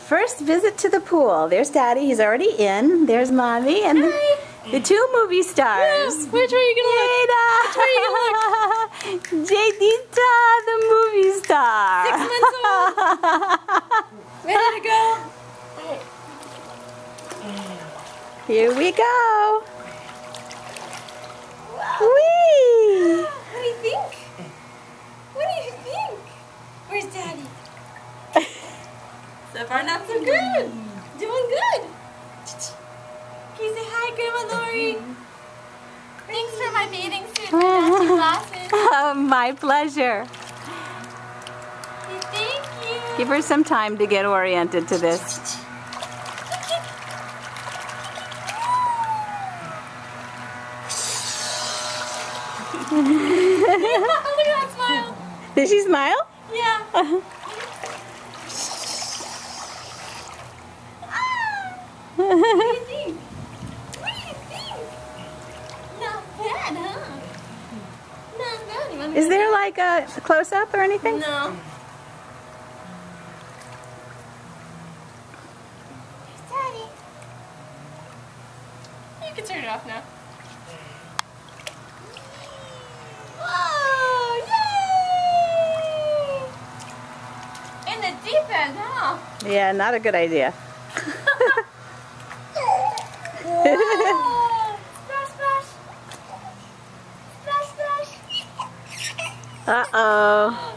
first visit to the pool. There's Daddy, he's already in. There's Mommy and the two movie stars. Yeah. Which way are you gonna look? Which way are you gonna look? Jadita, the movie star. 6 months old. Ready to go? Here we go. Wow. Whee! What do you think? What do you think? Where's Daddy? So far, not so good. Doing good. Can you say hi, Grandma Lori? Thanks for my bathing suit and matching glasses. My pleasure. Thank you. Give her some time to get oriented to this. Look at that smile. Did she smile? Yeah. What do you think? What do you think? Not bad, huh? Not bad. You want me Is to there go? like a close-up or anything? No. There's Daddy. You can turn it off now. Whoa! Yay! In the deep end, huh? Yeah, not a good idea. Splash, splash. Splash, splash. Uh-oh.